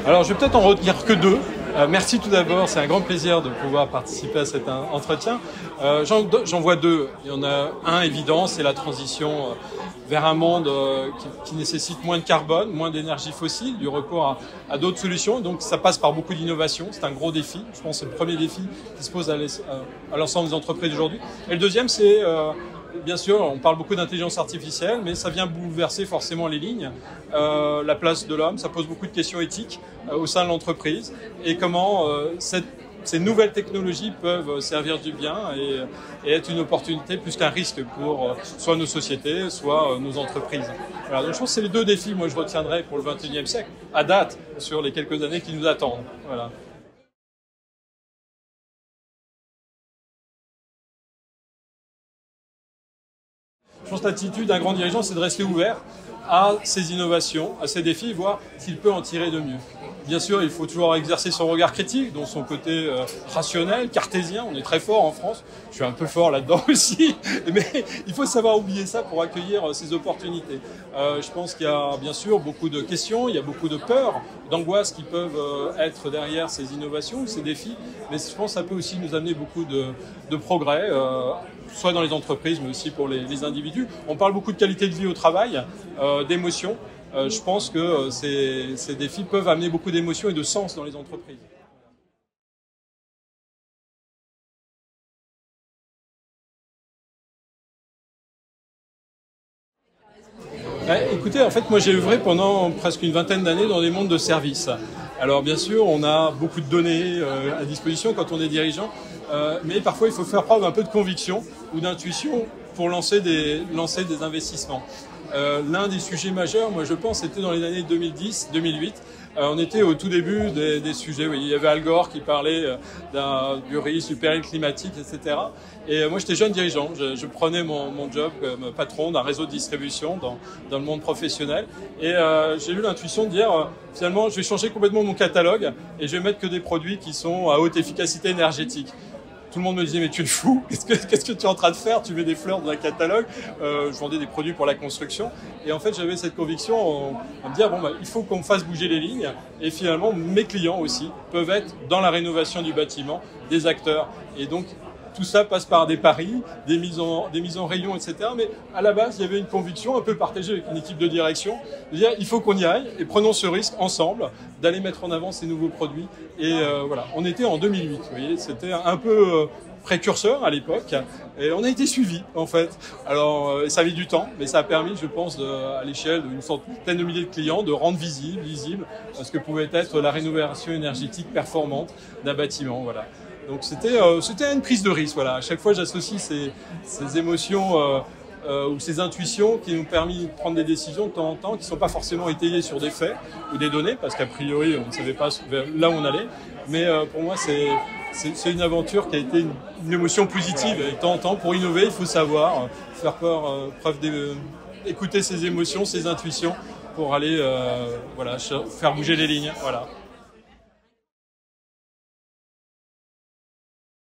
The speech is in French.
Alors, je vais peut-être en retenir que deux. Merci tout d'abord, c'est un grand plaisir de pouvoir participer à cet entretien. J'en vois deux. Il y en a un évident, c'est la transition vers un monde qui nécessite moins de carbone, moins d'énergie fossile, du recours à d'autres solutions. Donc ça passe par beaucoup d'innovation, c'est un gros défi. Je pense que c'est le premier défi qui se pose à l'ensemble des entreprises aujourd'hui. Et le deuxième, c'est bien sûr, on parle beaucoup d'intelligence artificielle, mais ça vient bouleverser forcément les lignes, la place de l'homme, ça pose beaucoup de questions éthiques au sein de l'entreprise et comment ces nouvelles technologies peuvent servir du bien et être une opportunité plus qu'un risque pour soit nos sociétés, soit nos entreprises. Voilà, donc je pense que c'est les deux défis, moi je retiendrai pour le XXIe siècle, à date, sur les quelques années qui nous attendent. Voilà. Je pense que l'attitude d'un grand dirigeant, c'est de rester ouvert à ces innovations, à ces défis, voir s'il peut en tirer de mieux. Bien sûr, il faut toujours exercer son regard critique, dont son côté rationnel, cartésien. On est très fort en France. Je suis un peu fort là-dedans aussi. Mais il faut savoir oublier ça pour accueillir ces opportunités. Je pense qu'il y a bien sûr beaucoup de questions, il y a beaucoup de peurs, d'angoisses qui peuvent être derrière ces innovations, ces défis. Mais je pense que ça peut aussi nous amener beaucoup de progrès, soit dans les entreprises, mais aussi pour les individus. On parle beaucoup de qualité de vie au travail, d'émotions. Je pense que ces défis peuvent amener beaucoup d'émotions et de sens dans les entreprises. Écoutez, en fait, moi j'ai œuvré pendant presque une vingtaine d'années dans des mondes de services. Alors bien sûr, on a beaucoup de données à disposition quand on est dirigeant, mais parfois il faut faire preuve un peu de conviction ou d'intuition pour lancer des investissements. L'un des sujets majeurs, moi je pense, c'était dans les années 2010-2008. On était au tout début des sujets. Oui, il y avait Al Gore qui parlait du risque, du péril climatique, etc. Et moi j'étais jeune dirigeant. Je prenais mon job comme patron d'un réseau de distribution dans le monde professionnel. Et j'ai eu l'intuition de dire, finalement, je vais changer complètement mon catalogue et je vais mettre que des produits qui sont à haute efficacité énergétique. Tout le monde me disait, mais tu es fou, qu'est-ce que tu es en train de faire? Tu mets des fleurs dans un catalogue. Je vendais des produits pour la construction. Et en fait, j'avais cette conviction à me dire, bon, il faut qu'on fasse bouger les lignes. Et finalement, mes clients aussi peuvent être dans la rénovation du bâtiment des acteurs. Et donc, tout ça passe par des paris, des mises en rayon, etc. Mais à la base, il y avait une conviction un peu partagée avec une équipe de direction, de dire il faut qu'on y aille et prenons ce risque ensemble d'aller mettre en avant ces nouveaux produits. Et voilà, on était en 2008, vous voyez, c'était un peu précurseur à l'époque et on a été suivis en fait. Alors ça a mis du temps, mais ça a permis, je pense, à l'échelle d'une centaine de milliers de clients de rendre visible ce que pouvait être la rénovation énergétique performante d'un bâtiment. Voilà. Donc c'était une prise de risque. Voilà. À chaque fois, j'associe ces émotions ou ces intuitions qui nous ont permis de prendre des décisions de temps en temps qui ne sont pas forcément étayées sur des faits ou des données, parce qu'a priori, on ne savait pas là où on allait. Mais pour moi, c'est une aventure qui a été une émotion positive. Et de temps en temps, pour innover, il faut savoir faire preuve d'écouter ses émotions, ses intuitions pour aller voilà, faire bouger les lignes. Voilà.